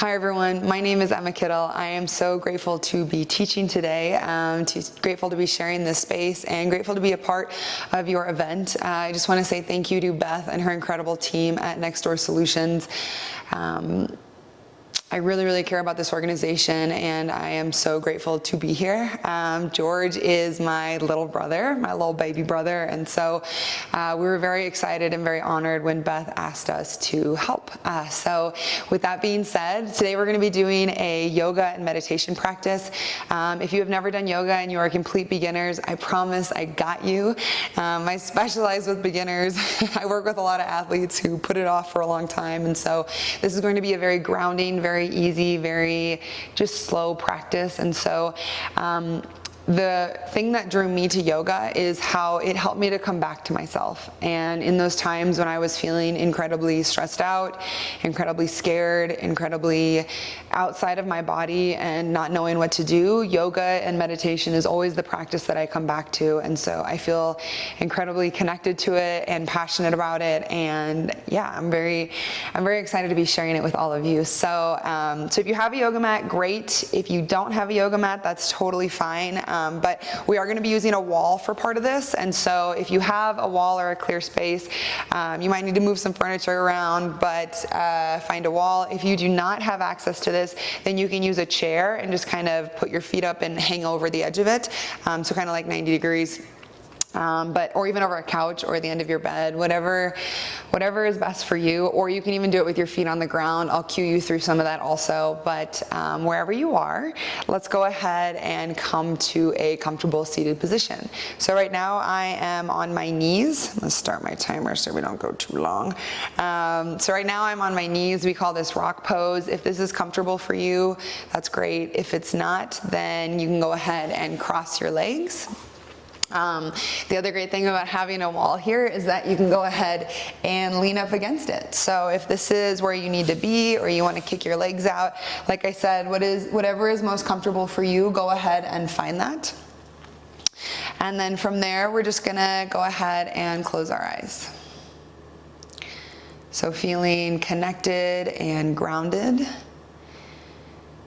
Hi everyone, my name is Emma Kittle. I am so grateful to be teaching today, grateful to be sharing this space, and grateful to be a part of your event. I just want to say thank you to Beth and her incredible team at Next Door Solutions. I really care about this organization, and I am so grateful to be here. George is my little brother, my little baby brother, and so we were very excited and very honored when Beth asked us to help. So with that being said, today we're going to be doing a yoga and meditation practice. If you have never done yoga and you are complete beginners, I promise I got you. I specialize with beginners. I work with a lot of athletes who put it off for a long time, and so this is going to be a very grounding, very easy, very just slow practice. And so the thing that drew me to yoga is how it helped me to come back to myself. And in those times when I was feeling incredibly stressed out, incredibly scared, incredibly outside of my body and not knowing what to do, yoga and meditation is always the practice that I come back to. And so I feel incredibly connected to it and passionate about it. And yeah, I'm very excited to be sharing it with all of you. So, so if you have a yoga mat, great. If you don't have a yoga mat, that's totally fine. But we are going to be using a wall for part of this, and so if you have a wall or a clear space, you might need to move some furniture around, but find a wall. If you do not have access to this, then you can use a chair and just kind of put your feet up and hang over the edge of it, so kind of like 90 degrees. Or even over a couch or the end of your bed, whatever is best for you, or you can even do it with your feet on the ground. I'll cue you through some of that also, but wherever you are, let's go ahead and come to a comfortable seated position. So right now I am on my knees. Let's start my timer so we don't go too long. So right now I'm on my knees. We call this rock pose. If this is comfortable for you, that's great. If it's not, then you can go ahead and cross your legs. The other great thing about having a wall here is that you can go ahead and lean up against it. So if this is where you need to be, or you want to kick your legs out, like I said, whatever is most comfortable for you, go ahead and find that. And then from there, we're just gonna go ahead and close our eyes. So feeling connected and grounded.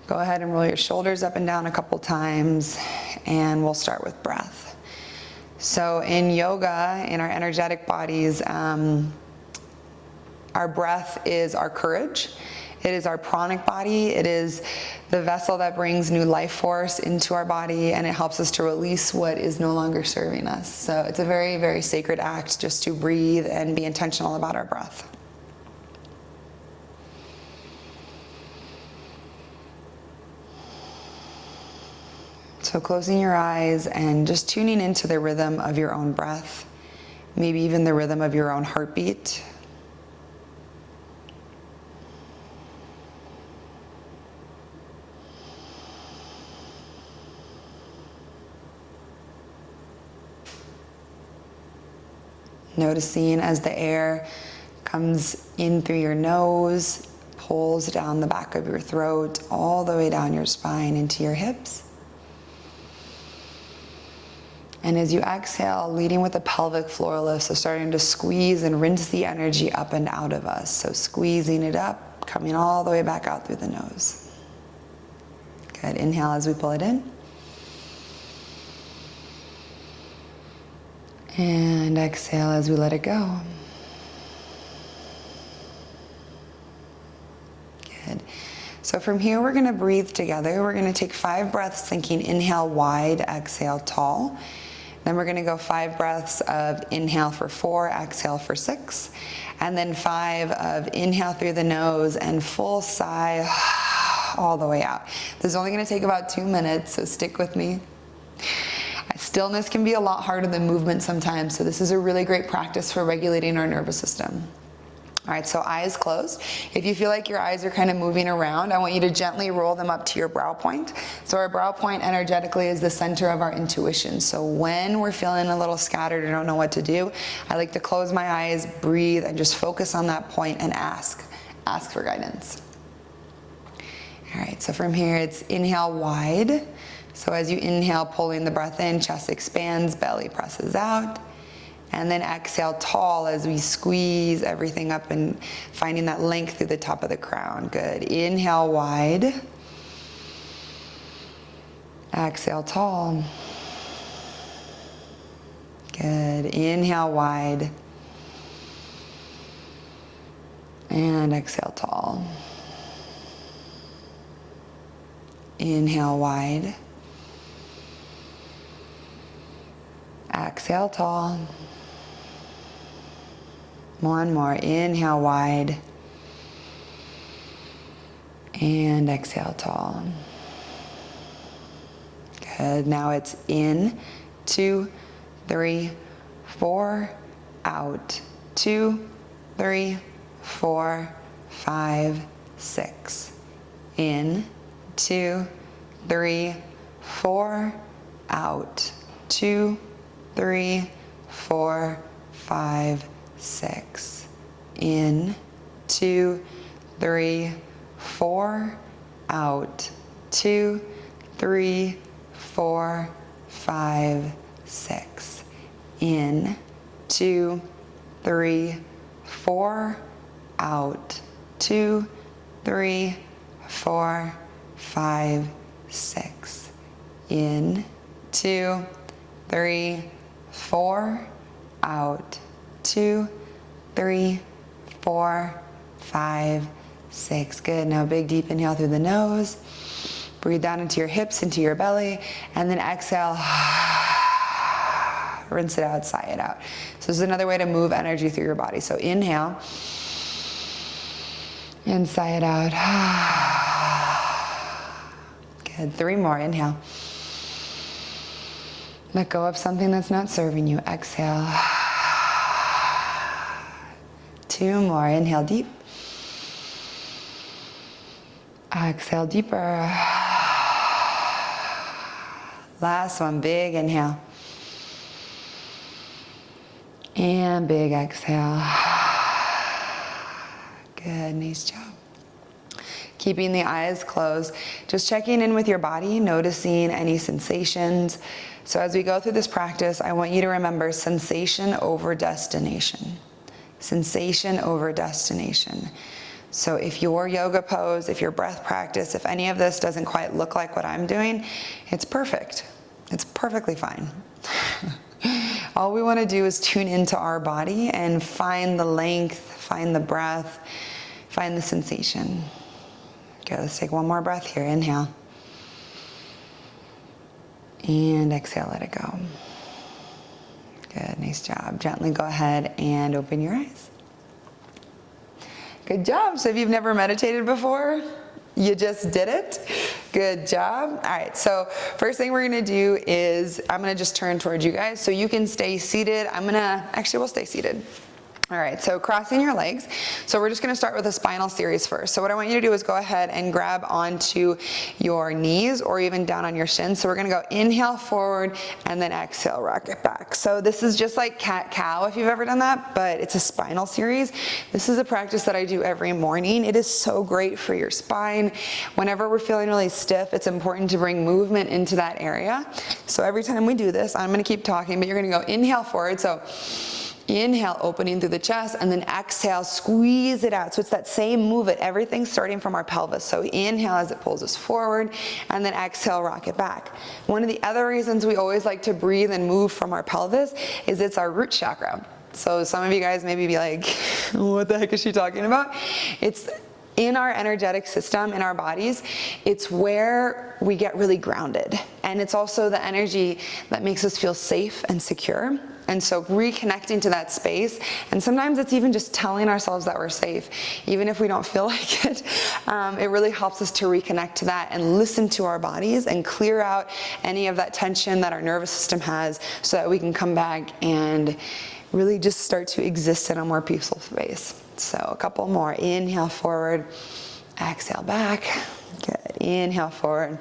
Go ahead and roll your shoulders up and down a couple times, and we'll start with breath. So in yoga, in our energetic bodies, our breath is our courage. It is our pranic body. It is the vessel that brings new life force into our body, and it helps us to release what is no longer serving us. So it's a very sacred act just to breathe and be intentional about our breath. So closing your eyes and just tuning into the rhythm of your own breath, maybe even the rhythm of your own heartbeat. Noticing as the air comes in through your nose, pulls down the back of your throat, all the way down your spine into your hips. And as you exhale, leading with a pelvic floor lift, so starting to squeeze and rinse the energy up and out of us. So squeezing it up, coming all the way back out through the nose. Good, inhale as we pull it in. And exhale as we let it go. Good. So from here, we're gonna breathe together. We're gonna take 5 breaths, thinking inhale wide, exhale tall. Then we're gonna go 5 breaths of inhale for 4, exhale for 6, and then 5 of inhale through the nose and full sigh all the way out. This is only gonna take about 2 minutes, so stick with me. Stillness can be a lot harder than movement sometimes, so this is a really great practice for regulating our nervous system. All right, so eyes closed. If you feel like your eyes are kind of moving around, I want you to gently roll them up to your brow point. So our brow point energetically is the center of our intuition. So when we're feeling a little scattered or don't know what to do, I like to close my eyes, breathe, and just focus on that point and ask for guidance. All right, so from here it's inhale wide. So as you inhale, pulling the breath in, chest expands, belly presses out. And then exhale tall as we squeeze everything up and finding that length through the top of the crown. Good. Inhale wide. Exhale tall. Good. Inhale wide. And exhale tall. Inhale wide. Exhale tall. One more. Inhale wide. And exhale tall. Good. Now it's in, 2, 3, 4, out, 2, 3, 4, 5, 6. In, 2, 3, 4, out, 2, 3, 4, 5, 6. In, 2, 3, 4, out, 2, 3, 4, 5, 6. In, 2, 3, 4, out, 2, 3, 4, 5, 6. In, 2, 3, 4, out, 2, 3, 4, 5, 6. Good. Now big deep inhale through the nose. Breathe down into your hips, into your belly, and then exhale. Rinse it out, sigh it out. So this is another way to move energy through your body. So inhale and sigh it out. Good. 3 more. Inhale. Let go of something that's not serving you. Exhale. 2 more. Inhale deep. Exhale deeper. Last one. Big inhale. And big exhale. Good. Nice job. Keeping the eyes closed. Just checking in with your body, noticing any sensations. So as we go through this practice, I want you to remember sensation over destination. Sensation over destination. So if your yoga pose, if your breath practice, if any of this doesn't quite look like what I'm doing, it's perfect. It's perfectly fine. All we want to do is tune into our body and find the length, find the breath, find the sensation. Okay, let's take one more breath here. Inhale. And exhale, let it go. Good, nice job. Gently go ahead and open your eyes. Good job. So if you've never meditated before, you just did it. Good job. All right, so first thing we're gonna do is I'm gonna just turn towards you guys so you can stay seated. We'll stay seated. All right, so crossing your legs. So we're just gonna start with a spinal series first. So what I want you to do is go ahead and grab onto your knees or even down on your shins. So we're gonna go inhale forward and then exhale, rock it back. So this is just like cat-cow if you've ever done that, but it's a spinal series. This is a practice that I do every morning. It is so great for your spine. Whenever we're feeling really stiff, it's important to bring movement into that area. So every time we do this, I'm gonna keep talking, but you're gonna go inhale forward. So inhale, opening through the chest, and then exhale, squeeze it out. So it's that same movement, everything starting from our pelvis. So inhale as it pulls us forward, and then exhale, rock it back. One of the other reasons we always like to breathe and move from our pelvis is it's our root chakra. So some of you guys maybe be like, what the heck is she talking about? It's in our energetic system, in our bodies, it's where we get really grounded. And it's also the energy that makes us feel safe and secure. And so reconnecting to that space, and sometimes it's even just telling ourselves that we're safe, even if we don't feel like it. It really helps us to reconnect to that and listen to our bodies and clear out any of that tension that our nervous system has so that we can come back and really just start to exist in a more peaceful space. So a couple more. Inhale forward, exhale back. Good. Inhale forward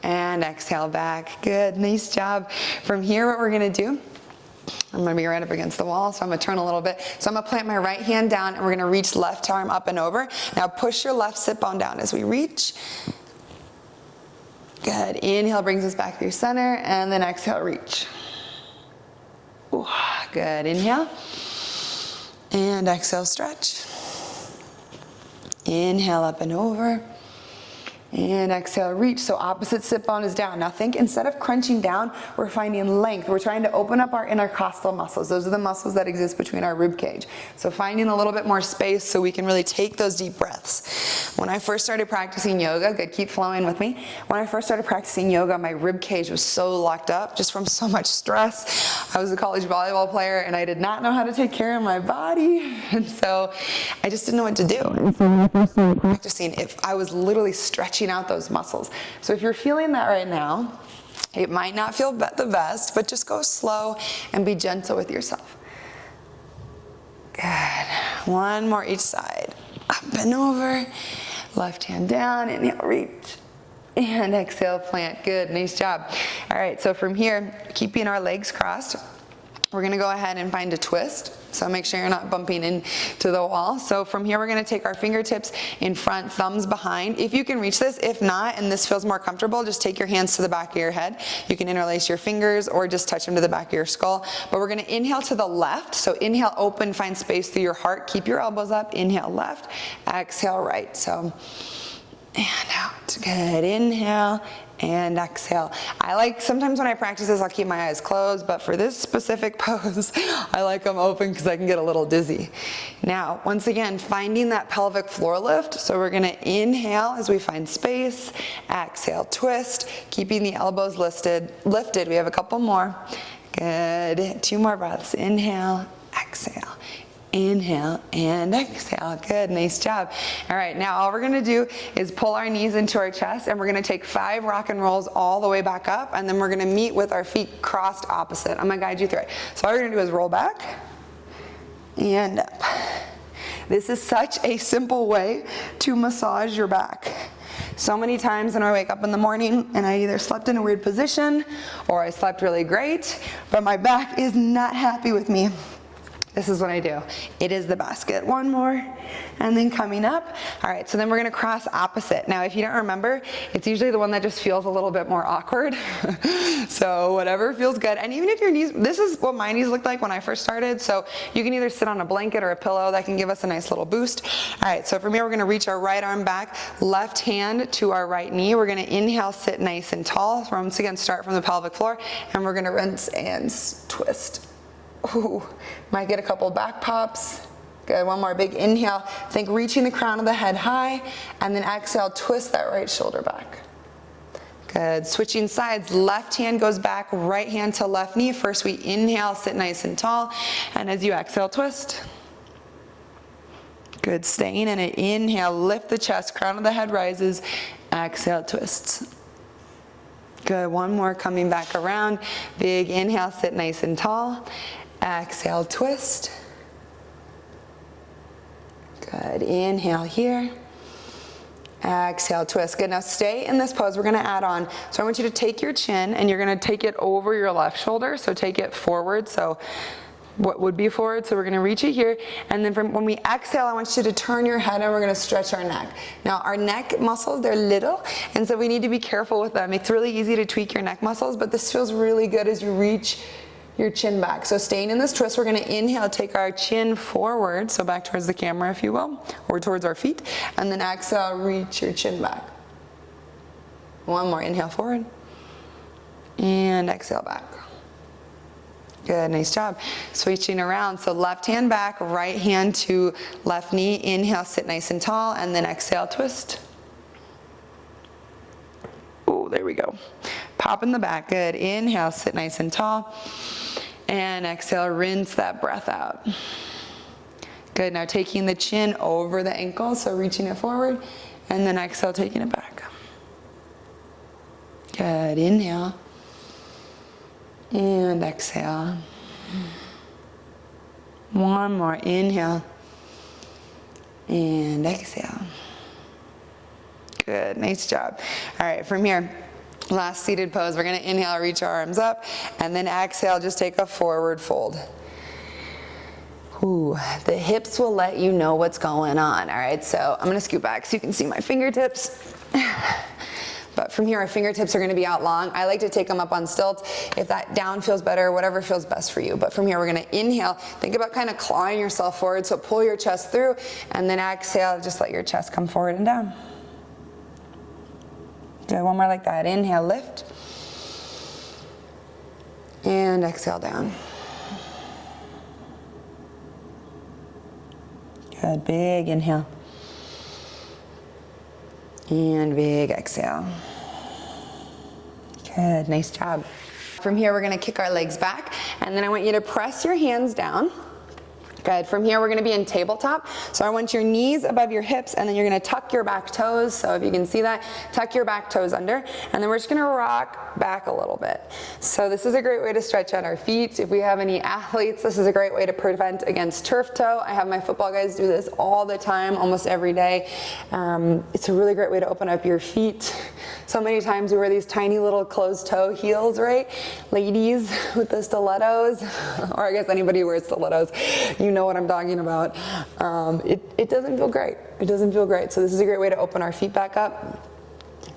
and exhale back. Good. Nice job. From here, what we're going to do, I'm going to be right up against the wall, so I'm going to turn a little bit. So I'm going to plant my right hand down, and we're going to reach left arm up and over. Now push your left sit bone down as we reach. Good. Inhale brings us back through center, and then exhale, reach. Ooh, good, inhale. And exhale, stretch. Inhale up and over. And exhale, reach. So opposite sit bone is down. Now think, instead of crunching down, we're finding length. We're trying to open up our intercostal muscles. Those are the muscles that exist between our rib cage. So finding a little bit more space so we can really take those deep breaths. When I first started practicing yoga, good, keep flowing with me. When I first started practicing yoga, my rib cage was so locked up just from so much stress. I was a college volleyball player and I did not know how to take care of my body. And so I just didn't know what to do. And so when I first started practicing, I was literally stretching out those muscles. So if you're feeling that right now, it might not feel the best, but just go slow and be gentle with yourself. Good. One more each side. Up and over. Left hand down. Inhale, reach. And exhale, plant. Good. Nice job. All right. So from here, keeping our legs crossed, we're going to go ahead and find a twist. So make sure you're not bumping into the wall. So from here, we're going to take our fingertips in front, thumbs behind. If you can reach this, if not, and this feels more comfortable, just take your hands to the back of your head. You can interlace your fingers or just touch them to the back of your skull. But we're going to inhale to the left. So inhale, open, find space through your heart. Keep your elbows up. Inhale left, exhale right. So and out. Good. Inhale and exhale. Sometimes when I practice this, I'll keep my eyes closed, but for this specific pose, I like them open because I can get a little dizzy. Now, once again, finding that pelvic floor lift. So we're going to inhale as we find space, exhale, twist, keeping the elbows lifted. We have a couple more. Good. 2 more breaths. Inhale, exhale. Inhale and exhale. Good, nice job. All right, now all we're gonna do is pull our knees into our chest and we're gonna take 5 rock and rolls all the way back up, and then we're gonna meet with our feet crossed opposite. I'm gonna guide you through it. So all you're gonna do is roll back and up. This is such a simple way to massage your back. So many times when I wake up in the morning and I either slept in a weird position or I slept really great, but my back is not happy with me. This is what I do. It is the basket. 1 more, and then coming up. All right, so then we're gonna cross opposite. Now, if you don't remember, it's usually the one that just feels a little bit more awkward. So whatever feels good. And even if your knees, this is what my knees looked like when I first started. So you can either sit on a blanket or a pillow. That can give us a nice little boost. All right, so from here, we're gonna reach our right arm back, left hand to our right knee. We're gonna inhale, sit nice and tall. Once again, start from the pelvic floor, and we're gonna rinse and twist. Ooh, might get a couple back pops. Good, 1 more big inhale. Think reaching the crown of the head high, and then exhale, twist that right shoulder back. Good, switching sides, left hand goes back, right hand to left knee. First we inhale, sit nice and tall, and as you exhale, twist. Good, staying in it. Inhale, lift the chest, crown of the head rises, exhale, twists. Good, 1 more, coming back around. Big inhale, sit nice and tall. Exhale, twist. Good, inhale here. Exhale, twist. Good, now stay in this pose. We're gonna add on. So I want you to take your chin and you're gonna take it over your left shoulder. So take it forward. So what would be forward? So we're gonna reach it here. And then when we exhale, I want you to turn your head and we're gonna stretch our neck. Now our neck muscles, they're little, and so we need to be careful with them. It's really easy to tweak your neck muscles, but this feels really good as you reach your chin back. So staying in this twist, we're gonna inhale, take our chin forward, so back towards the camera if you will, or towards our feet, and then exhale, reach your chin back. 1 more, inhale forward, and exhale back. Good, nice job. Switching around, so left hand back, right hand to left knee, inhale, sit nice and tall, and then exhale, twist. Oh, there we go. Pop in the back, good. Inhale, sit nice and tall. And exhale, rinse that breath out. Good, now taking the chin over the ankle, so reaching it forward, and then exhale, taking it back. Good, inhale. And exhale. 1 more, inhale. And exhale. Good, nice job. All right, from here, last seated pose, we're gonna inhale, reach our arms up, and then exhale, just take a forward fold. Ooh, the hips will let you know what's going on. All right, so I'm gonna scoot back so you can see my fingertips. But from here, our fingertips are gonna be out long. I like to take them up on stilts. If that down feels better, whatever feels best for you. But from here, we're gonna inhale. Think about kind of clawing yourself forward, so pull your chest through, and then exhale, just let your chest come forward and down. Good, one more like that. Inhale, lift. And exhale down. Good, big inhale. And big exhale. Good, nice job. From here, we're gonna kick our legs back, and then I want you to press your hands down. Good, from here we're gonna be in tabletop. So I want your knees above your hips, and then you're gonna tuck your back toes. So if you can see that, tuck your back toes under, and then we're just gonna rock back a little bit. So this is a great way to stretch out our feet. If we have any athletes, this is a great way to prevent against turf toe. I have my football guys do this all the time, almost every day. It's a really great way to open up your feet. So many times we wear these tiny little closed toe heels, right? Ladies with the stilettos, or I guess anybody who wears stilettos, you know what I'm talking about. It doesn't feel great. It doesn't feel great. So this is a great way to open our feet back up.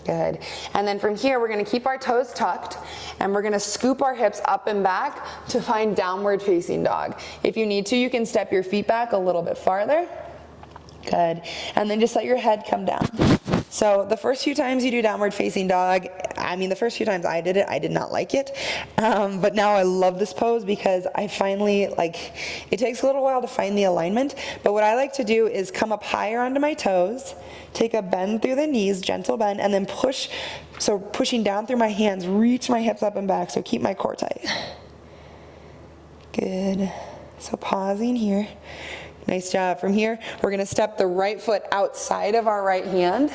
Good. And then from here, we're gonna keep our toes tucked, and we're gonna scoop our hips up and back to find downward facing dog. If you need to, you can step your feet back a little bit farther. Good. And then just let your head come down. So the first few times you do downward facing dog, I mean, the first few times I did it, I did not like it. But now I love this pose because I finally, it takes a little while to find the alignment. But what I like to do is come up higher onto my toes, take a bend through the knees, gentle bend, and then push. So pushing down through my hands, reach my hips up and back. So keep my core tight. Good. So pausing here. Nice job. From here, we're gonna step the right foot outside of our right hand.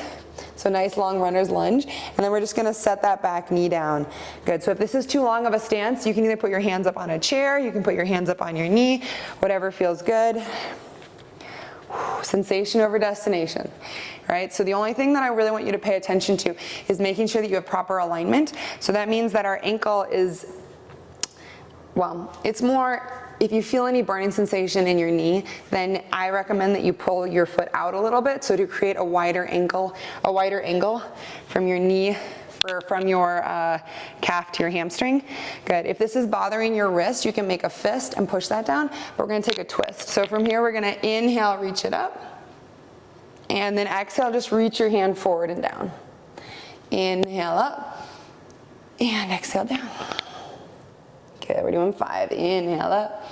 So nice long runner's lunge. And then we're just gonna set that back knee down. Good, so if this is too long of a stance, you can either put your hands up on a chair, you can put your hands up on your knee, whatever feels good. Sensation over destination, right? So the only thing that I really want you to pay attention to is making sure that you have proper alignment. So that means that our ankle is, well, it's more, if you feel any burning sensation in your knee, then I recommend that you pull your foot out a little bit, so to create a wider angle from your knee, from your calf to your hamstring. Good. If this is bothering your wrist, you can make a fist and push that down, but we're gonna take a twist. So from here, we're gonna inhale, reach it up, and then exhale, just reach your hand forward and down. Inhale up, and exhale down. Okay, we're doing 5. Inhale up,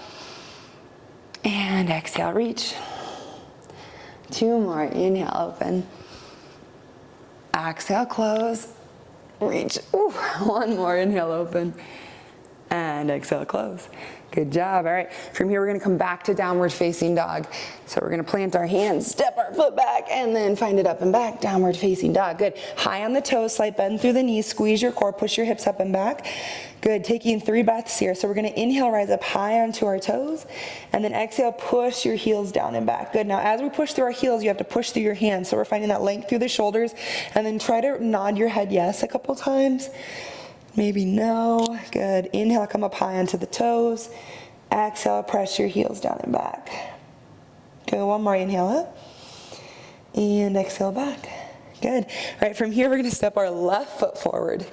and exhale, reach. 2 more. Inhale, open. Exhale, close. Reach. Ooh, 1 more. Inhale, open. And exhale, close. Good job. All right, from here we're gonna come back to downward facing dog. So we're gonna plant our hands, step our foot back, and then find it up and back, downward facing dog. Good. High on the toes, slight bend through the knees, squeeze your core, push your hips up and back. Good, taking 3 breaths here. So we're gonna inhale, rise up high onto our toes, and then exhale, push your heels down and back. Good, now as we push through our heels, you have to push through your hands. So we're finding that length through the shoulders, and then try to nod your head yes a couple times. Maybe no. Good, inhale, come up high onto the toes. Exhale, press your heels down and back. Good, 1 more, inhale up. And exhale back. Good. All right, from here we're gonna step our left foot forward.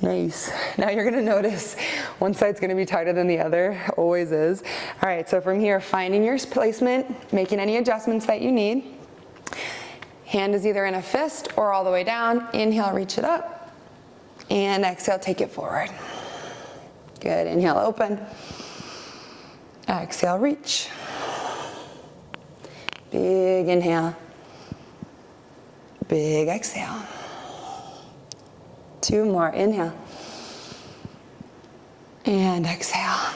Nice. Now you're gonna notice one side's gonna be tighter than the other, always is. All right, so from here, finding your placement, making any adjustments that you need. Hand is either in a fist or all the way down. Inhale, reach it up. And exhale, take it forward. Good, inhale, open. Exhale, reach. Big inhale. Big exhale. 2 more, inhale. And exhale.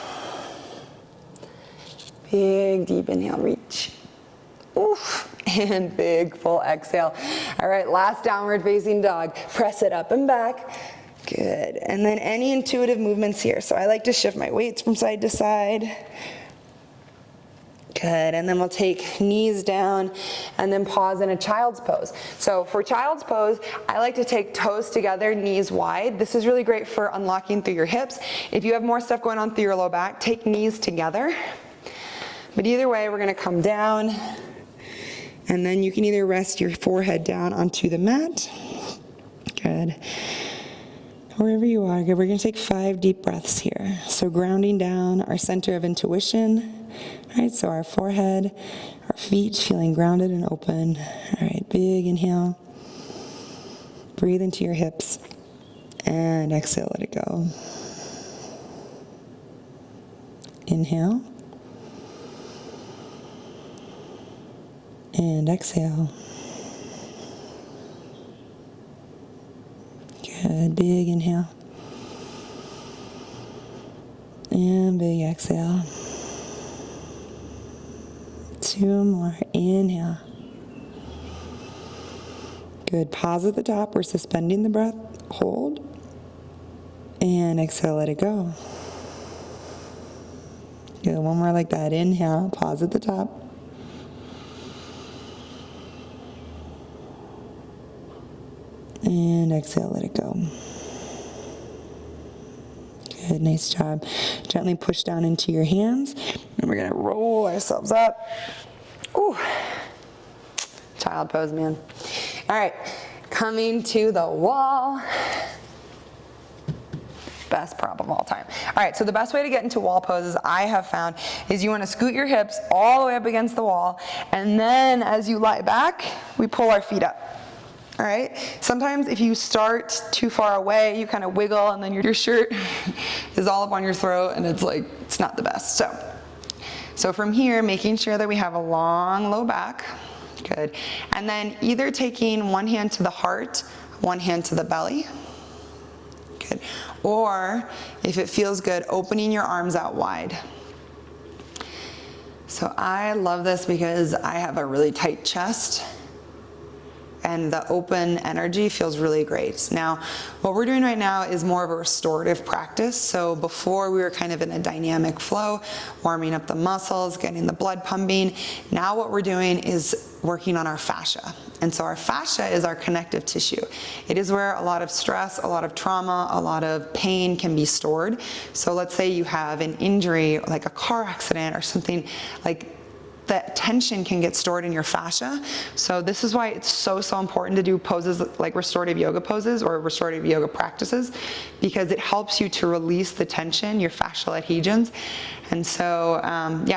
Big deep inhale, reach. Oof, and big full exhale. All right, last downward facing dog. Press it up and back. Good, and then any intuitive movements here. So I like to shift my weights from side to side. Good, and then we'll take knees down and then pause in a child's pose. So for child's pose, I like to take toes together, knees wide. This is really great for unlocking through your hips. If you have more stuff going on through your low back, take knees together. But either way, we're gonna come down, and then you can either rest your forehead down onto the mat. Good. Wherever you are, good. We're going to take 5 deep breaths here. So grounding down our center of intuition. All right, so our forehead, our feet feeling grounded and open. All right, big inhale. Breathe into your hips. And exhale, let it go. Inhale. And exhale. Good, big inhale. And big exhale. 2 more, inhale. Good, pause at the top, we're suspending the breath, hold. And exhale, let it go. Good, one more like that, inhale, pause at the top. And exhale, let it go. Good, nice job. Gently push down into your hands. And we're gonna roll ourselves up. Ooh, child pose, man. All right, coming to the wall. Best prop of all time. All right, so the best way to get into wall poses I have found is you wanna scoot your hips all the way up against the wall, and then as you lie back, we pull our feet up. All right, sometimes if you start too far away, you kind of wiggle and then your shirt is all up on your throat and it's like, it's not the best. So from here, making sure that we have a long, low back. Good. And then either taking one hand to the heart, one hand to the belly. Good. Or if it feels good, opening your arms out wide. So I love this because I have a really tight chest. And the open energy feels really great. Now, what we're doing right now is more of a restorative practice. So before we were kind of in a dynamic flow, warming up the muscles, getting the blood pumping. Now what we're doing is working on our fascia. And so our fascia is our connective tissue. It is where a lot of stress, a lot of trauma, a lot of pain can be stored. So let's say you have an injury, like a car accident or something, like that tension can get stored in your fascia. So this is why it's so important to do poses like restorative yoga poses or restorative yoga practices, because it helps you to release the tension, your fascial adhesions. And so,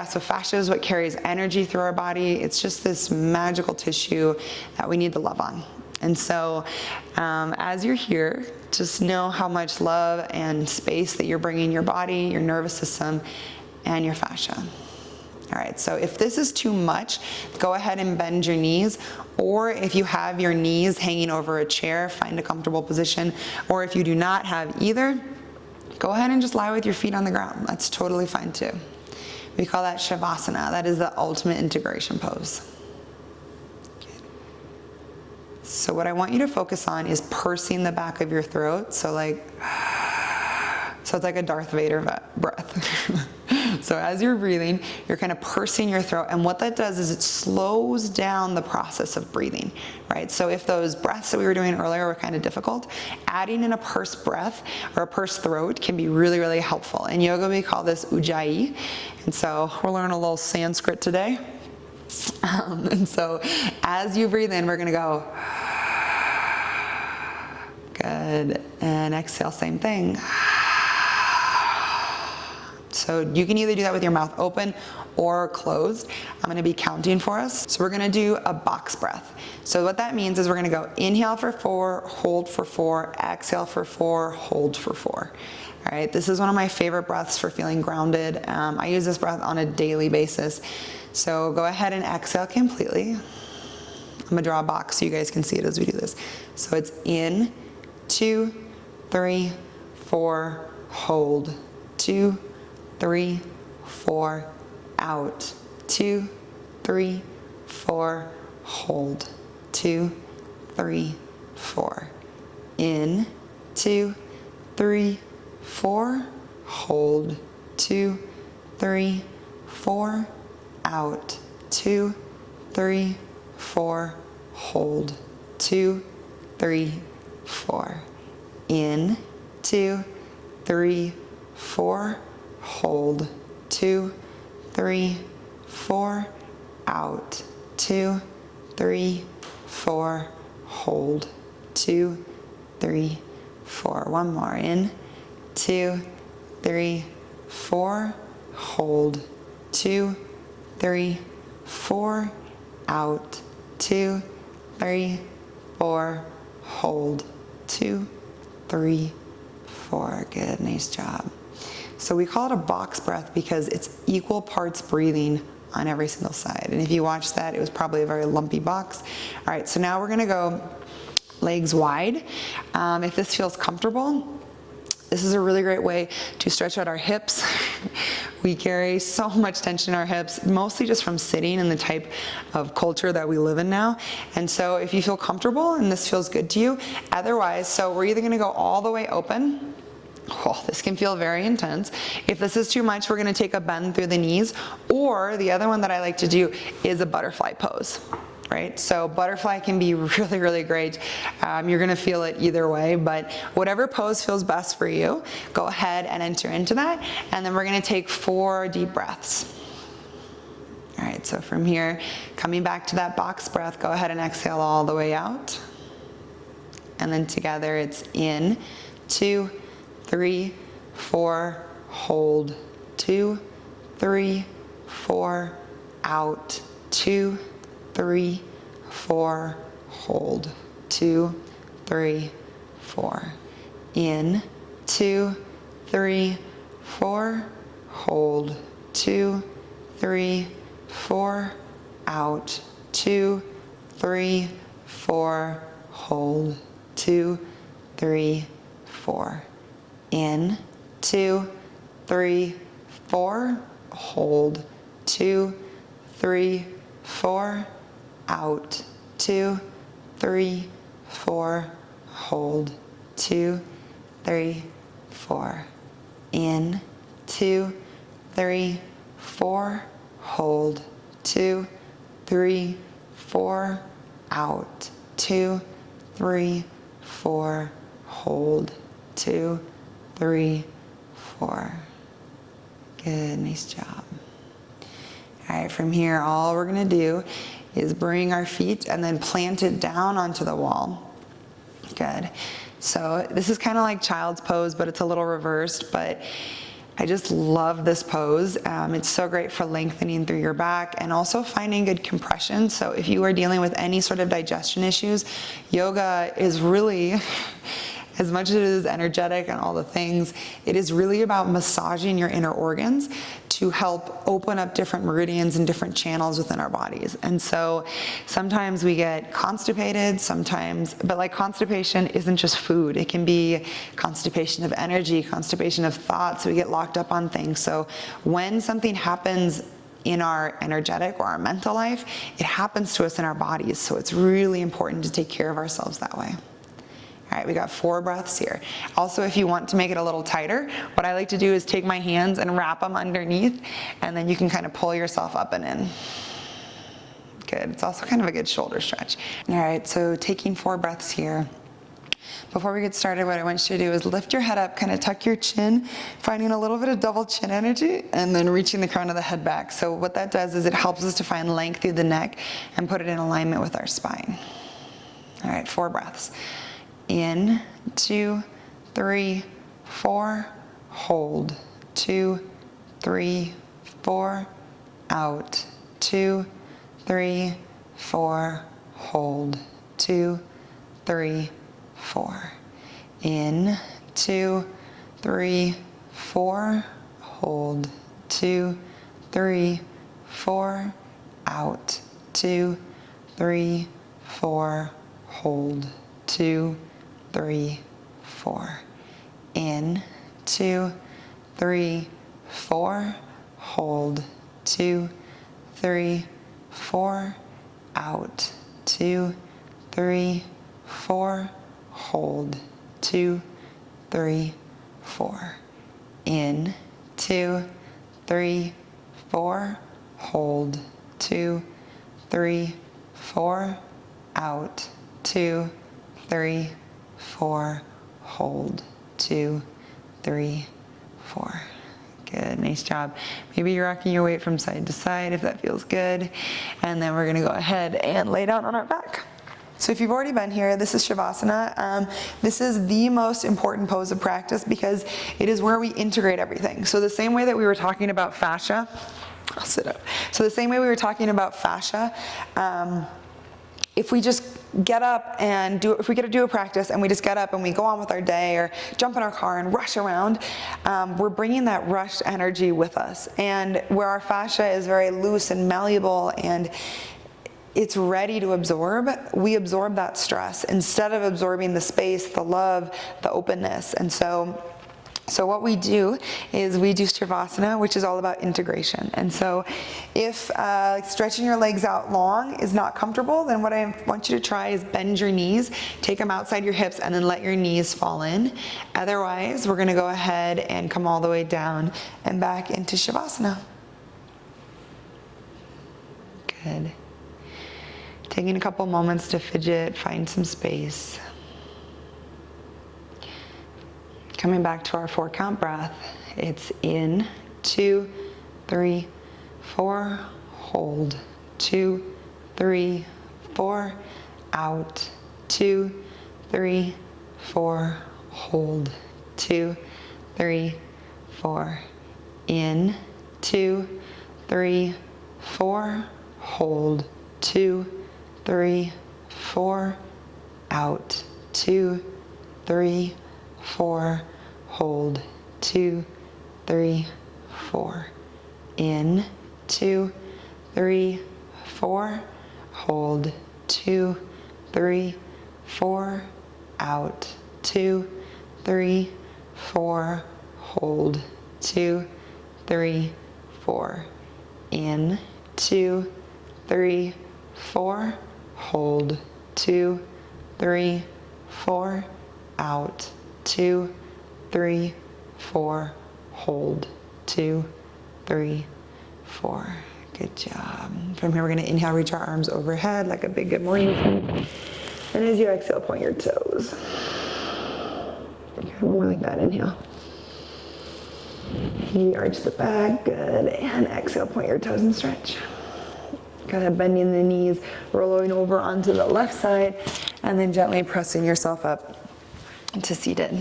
so fascia is what carries energy through our body. It's just this magical tissue that we need to love on. And so as you're here, just know how much love and space that you're bringing your body, your nervous system, and your fascia. All right, so if this is too much, go ahead and bend your knees, or if you have your knees hanging over a chair, find a comfortable position, or if you do not have either, go ahead and just lie with your feet on the ground. That's totally fine too. We call that Savasana. That is the ultimate integration pose. So what I want you to focus on is pursing the back of your throat, so it's like a Darth Vader breath. So as you're breathing, you're kind of pursing your throat, and what that does is it slows down the process of breathing, right? So if those breaths that we were doing earlier were kind of difficult, adding in a pursed breath or a pursed throat can be really, really helpful. In yoga, we call this ujjayi, and so we're learning a little Sanskrit today. And so as you breathe in, we're gonna go, good, and exhale, same thing. So you can either do that with your mouth open or closed. I'm gonna be counting for us. So we're gonna do a box breath. So what that means is we're gonna go inhale for 4, hold for 4, exhale for 4, hold for 4. All right, this is one of my favorite breaths for feeling grounded. I use this breath on a daily basis. So go ahead and exhale completely. I'm gonna draw a box so you guys can see it as we do this. So it's in, 2, 3, 4, hold, 2, 3, 4, out, 2, 3, 4, hold, 2, 3, 4, in, 2, 3, 4, hold, 2, 3, 4, out, 2, 3, 4, hold, 2, 3, 4, in, 2, 3, 4, hold, 2, 3, 4, out, 2, 3, 4, hold, 2, 3, 4. One more. In, 2, 3, 4. Hold. 2, 3, 4. Out. 2, 3, 4. Hold. 2, 3, 4. Good, nice job. So we call it a box breath because it's equal parts breathing on every single side. And if you watch that, it was probably a very lumpy box. All right, so now we're gonna go legs wide. If this feels comfortable, this is a really great way to stretch out our hips. We carry so much tension in our hips, mostly just from sitting and the type of culture that we live in now. And so if you feel comfortable and this feels good to you, otherwise, so we're either gonna go all the way open. Oh, this can feel very intense. If this is too much, we're gonna take a bend through the knees, or the other one that I like to do is a butterfly pose. Right? So butterfly can be really, really great. You're gonna feel it either way, but whatever pose feels best for you, go ahead and enter into that. And then we're gonna take 4 deep breaths. All right, so from here, coming back to that box breath, go ahead and exhale all the way out. And then together it's in, 2, 3, 4, hold, 2, 3, 4, out, 2, 3, 4, hold, 2, 3, 4, in, 2, 3, 4, hold, 2, 3, 4, out, 2, 3, 4, hold, 2, 3, 4, in, 2, 3, 4, hold, 2, 3, 4, out, 2, 3, 4, hold, 2, 3, 4, in, 2, 3, 4, hold, 2, 3, 4, out, 2, 3, 4, hold, 2, 3, 4. Good, nice job. All right, from here, all we're gonna do is bring our feet and then plant it down onto the wall. Good. So this is kind of like child's pose, but it's a little reversed, but I just love this pose. It's so great for lengthening through your back and also finding good compression. So if you are dealing with any sort of digestion issues, yoga is really, as much as it is energetic and all the things, it is really about massaging your inner organs to help open up different meridians and different channels within our bodies. And so sometimes we get constipated, but like constipation isn't just food. It can be constipation of energy, constipation of thoughts. We get locked up on things. So when something happens in our energetic or our mental life, it happens to us in our bodies. So it's really important to take care of ourselves that way. All right, we got 4 breaths here. Also, if you want to make it a little tighter, what I like to do is take my hands and wrap them underneath, and then you can kind of pull yourself up and in. Good, it's also kind of a good shoulder stretch. All right, so taking 4 breaths here. Before we get started, what I want you to do is lift your head up, kind of tuck your chin, finding a little bit of double chin energy, and then reaching the crown of the head back. So what that does is it helps us to find length through the neck and put it in alignment with our spine. All right, 4 breaths. In, 2, 3, 4, hold, 2, 3, 4, out, 2, 3, 4, hold, 2, 3, 4, in, 2, 3, 4, hold, 2, 3, 4, out, 2, 3, 4, hold, 2, 3, 4, in, 2, 3, 4, hold, 2, 3, 4, out, 2, 3, 4, hold, 2, 3, 4, in, 2, 3, 4, hold, 2, 3, 4, out, 2, 3, 4, hold, 2, 3, 4. Good, nice job. Maybe you're rocking your weight from side to side if that feels good. And then we're gonna go ahead and lay down on our back. So if you've already been here, this is Savasana. This is the most important pose of practice because it is where we integrate everything. So the same way that we were talking about fascia, I'll sit up. So the same way we were talking about fascia, if we just get up and if we get to do a practice and we just get up and we go on with our day or jump in our car and rush around, we're bringing that rushed energy with us. And where our fascia is very loose and malleable and it's ready to absorb, we absorb that stress instead of absorbing the space, the love, the openness. And so what we do is we do Savasana, which is all about integration. And so if stretching your legs out long is not comfortable, then what I want you to try is bend your knees, take them outside your hips, and then let your knees fall in. Otherwise, we're gonna go ahead and come all the way down and back into Savasana. Good. Taking a couple moments to fidget, find some space. Coming back to our 4-count breath. It's in, 2, 3, 4, hold, 2, 3, 4, out, 2, 3, 4, hold, 2, 3, 4, in, 2, 3, 4, hold, 2, 3, 4, out, 2, 3, 4, hold, 2, 3, 4, in, 2, 3, 4, hold, 2, 3, 4, out, 2, 3, 4, hold, 2, 3, 4, in, 2, 3, 4, hold, 2, 3, 4, out, 2, 3, 4, hold, 2, 3, 4. Good job. From here, we're going to inhale, reach our arms overhead like a big good morning. And as you exhale, point your toes. Okay, more like that. Inhale. Maybe arch the back. Good. And exhale, point your toes and stretch. Kind of bending the knees, rolling over onto the left side, and then gently pressing yourself up to seated.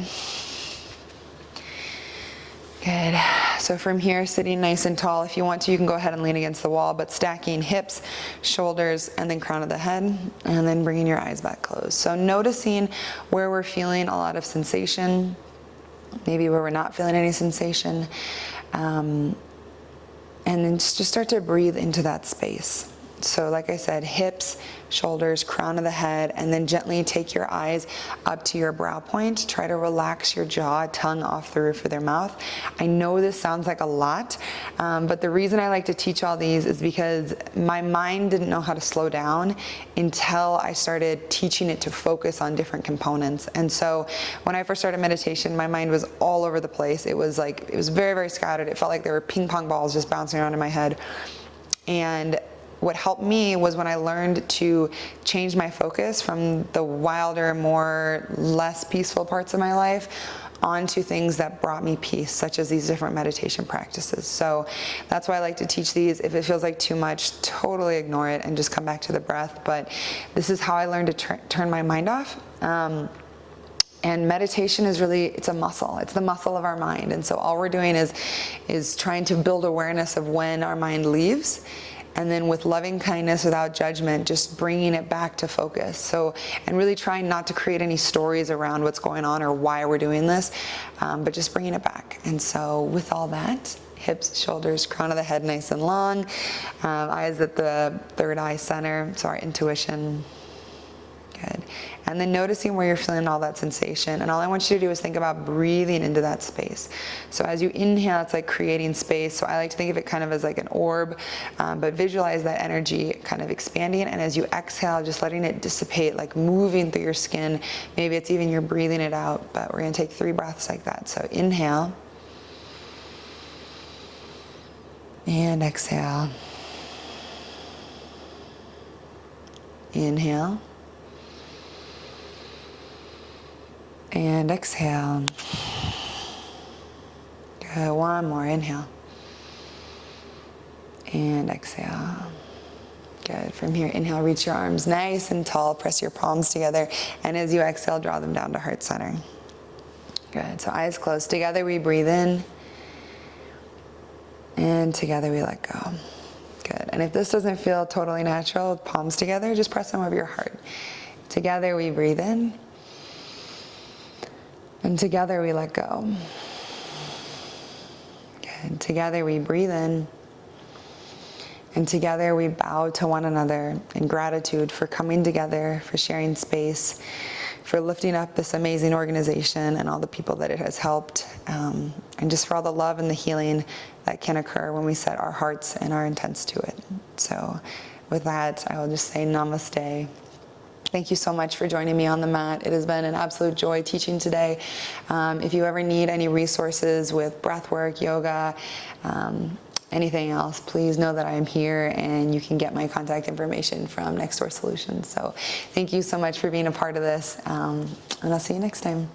Good. So from here, sitting nice and tall. If you want to, you can go ahead and lean against the wall, but stacking hips, shoulders, and then crown of the head, and then bringing your eyes back closed. So noticing where we're feeling a lot of sensation, maybe where we're not feeling any sensation, and then just start to breathe into that space. So like I said, hips, shoulders, crown of the head, and then gently take your eyes up to your brow point. Try to relax your jaw, tongue off the roof of their mouth. I know this sounds like a lot, but the reason I like to teach all these is because my mind didn't know how to slow down until I started teaching it to focus on different components. And so when I first started meditation, my mind was all over the place. It was very, very scattered. It felt like there were ping pong balls just bouncing around in my head. And what helped me was when I learned to change my focus from the wilder, less peaceful parts of my life onto things that brought me peace, such as these different meditation practices. So that's why I like to teach these. If it feels like too much, totally ignore it and just come back to the breath. But this is how I learned to turn my mind off. And meditation is really, it's a muscle. It's the muscle of our mind. And so all we're doing is trying to build awareness of when our mind leaves. And then with loving kindness, without judgment, just bringing it back to focus. So, and really trying not to create any stories around what's going on or why we're doing this, but just bringing it back. And so with all that, hips, shoulders, crown of the head nice and long, eyes at the third eye center, so our intuition. Good. And then noticing where you're feeling all that sensation. And all I want you to do is think about breathing into that space. So as you inhale, it's like creating space. So I like to think of it kind of as like an orb, but visualize that energy kind of expanding. And as you exhale, just letting it dissipate, like moving through your skin. Maybe it's even you're breathing it out, but we're going to take 3 breaths like that. So inhale. And exhale. Inhale. And exhale. Good. One more. Inhale. And exhale. Good. From here, inhale, reach your arms nice and tall. Press your palms together. And as you exhale, draw them down to heart center. Good. So eyes closed. Together we breathe in. And together we let go. Good. And if this doesn't feel totally natural, palms together, just press them over your heart. Together we breathe in. And together we let go. Good. Together we breathe in. And together we bow to one another in gratitude for coming together, for sharing space, for lifting up this amazing organization and all the people that it has helped, and just for all the love and the healing that can occur when we set our hearts and our intents to it. So with that, I will just say namaste. Thank you so much for joining me on the mat. It has been an absolute joy teaching today. If you ever need any resources with breathwork, yoga, anything else, please know that I am here, and you can get my contact information from Next Door Solutions. So thank you so much for being a part of this, and I'll see you next time.